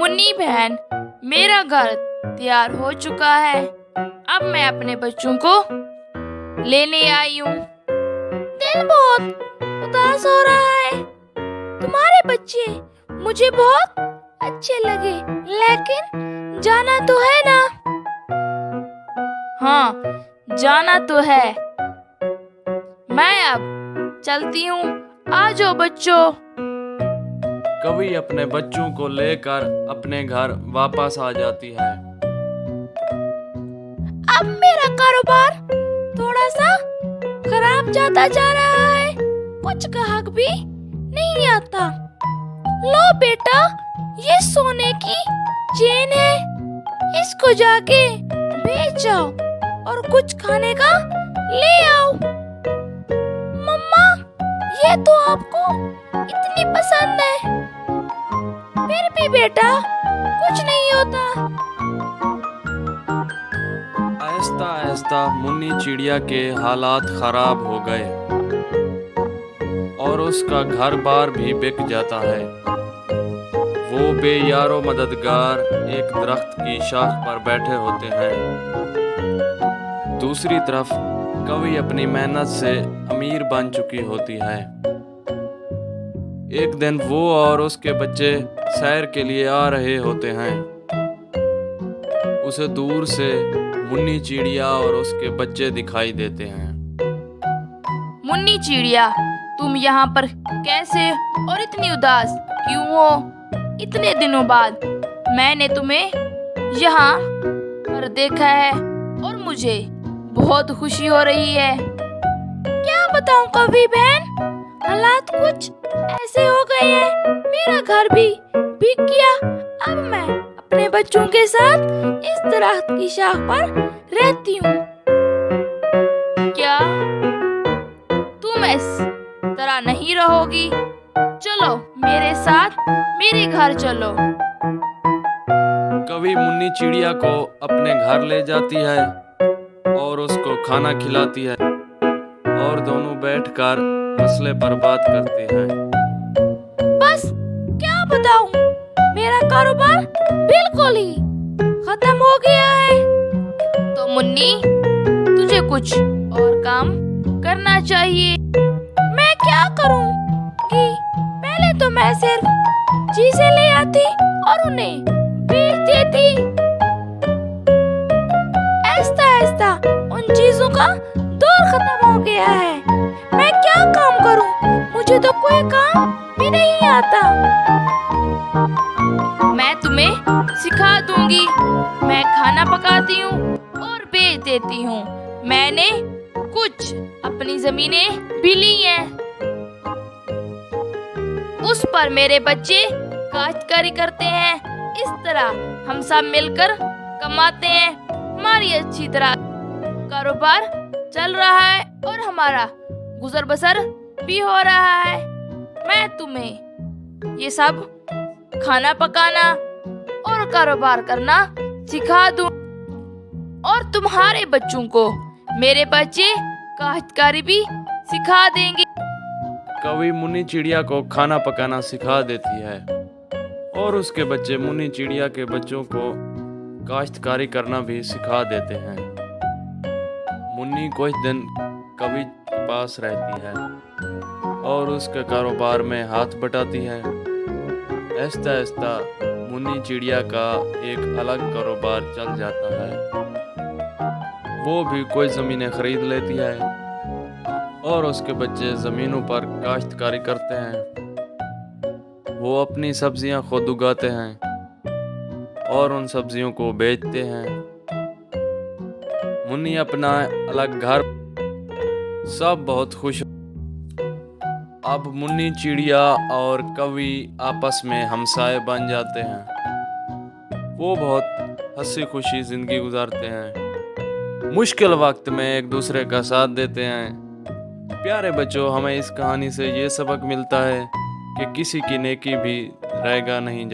मुन्नी बहन, मेरा घर तैयार हो चुका है। अब मैं अपने बच्चों को लेने आई हूँ। दिल बहुत उदास हो रहा है। तुम्हारे बच्चे मुझे बहुत अच्छे लगे, लेकिन जाना तो है ना? हाँ, जाना तो है। मैं अब चलती हूँ। आ जाओ बच्चों। कवि अपने बच्चों को लेकर अपने घर वापस आ जाती है। अब मेरा कारोबार थोड़ा सा खराब जाता जा रहा है। कुछ ग्राहक भी नहीं आता। लो बेटा, ये सोने की चेन है। इसको जाके बेच जाओ और कुछ खाने का ले आओ। मम्मा, ये तो आपको इतनी पसंद है। फिर भी बेटा, कुछ नहीं होता। आहिस्ता आहिस्ता मुन्नी चिड़िया के हालात खराब हो गए और उसका घर बार भी बिक जाता है। वो बेयारो मददगार एक दरख्त की शाख पर बैठे होते हैं। दूसरी तरफ कवि अपनी मेहनत से अमीर बन चुकी होती है। एक दिन वो और उसके बच्चे सैर के लिए आ रहे होते हैं। उसे दूर से मुन्नी चिड़िया और उसके बच्चे दिखाई देते हैं। मुन्नी चिड़िया, तुम यहाँ पर कैसे और इतनी उदास क्यों हो? इतने दिनों बाद मैंने तुम्हें यहाँ पर देखा है और मुझे बहुत खुशी हो रही है। क्या बताऊँ कवि बहन, हालात कुछ ऐसे हो गए हैं। मेरा घर भी बिक गया। अब मैं अपने बच्चों के साथ इस दरख्त की शाख पर रहती हूँ। क्या तुम इस तरह नहीं रहोगी? चलो मेरे साथ, मेरे घर चलो। कवि मुन्नी चिड़िया को अपने घर ले जाती है और उसको खाना खिलाती है और दोनों बैठकर मसले पर बात करते हैं। बस क्या बताऊं, मेरा कारोबार बिल्कुल ही खत्म हो गया है। तो मुन्नी, तुझे कुछ और काम करना चाहिए। मैं क्या करूंगी? पहले तो मैं सिर्फ चीजें ले आती और उन्हें बेच देती। ऐसा ऐसा उन चीजों का दौर खत्म हो गया है। मैं क्या काम करूं? मुझे तो कोई काम भी नहीं आता। मैं तुम्हें सिखा दूंगी। मैं खाना पकाती हूँ और बेच देती हूँ। मैंने कुछ अपनी जमीनें भी ली हैं। उस पर मेरे बच्चे काश्तकारी करते हैं। इस तरह हम सब मिलकर कमाते हैं। हमारी अच्छी तरह कारोबार चल रहा है और हमारा गुजर बसर भी हो रहा है। मैं तुम्हें ये सब खाना पकाना और कारोबार करना सिखा दूं और तुम्हारे बच्चों को मेरे बच्चे काश्तकारी भी सिखा देंगे। कवि मुन्नी चिड़िया को खाना पकाना सिखा देती है और उसके बच्चे मुन्नी चिड़िया के बच्चों को काश्तकारी करना भी सिखा देते हैं। मुन्नी कुछ दिन कवि के पास रहती है और उसके कारोबार में हाथ बटाती है। आहिस्ता आहिस्ता मुन्नी चिड़िया का एक अलग कारोबार चल जाता है। वो भी कोई ज़मीनें खरीद लेती है और उसके बच्चे ज़मीनों पर काश्तकारी करते हैं। वो अपनी सब्जियां खुद उगाते हैं और उन सब्जियों को बेचते हैं। मुन्नी अपना अलग घर, सब बहुत खुश। अब मुन्नी चिड़िया और कवि आपस में हमसाए बन जाते हैं। वो बहुत हंसी खुशी जिंदगी गुजारते हैं। मुश्किल वक्त में एक दूसरे का साथ देते हैं। प्यारे बच्चों, हमें इस कहानी से ये सबक मिलता है कि किसी की नेकी भी रहेगा नहीं।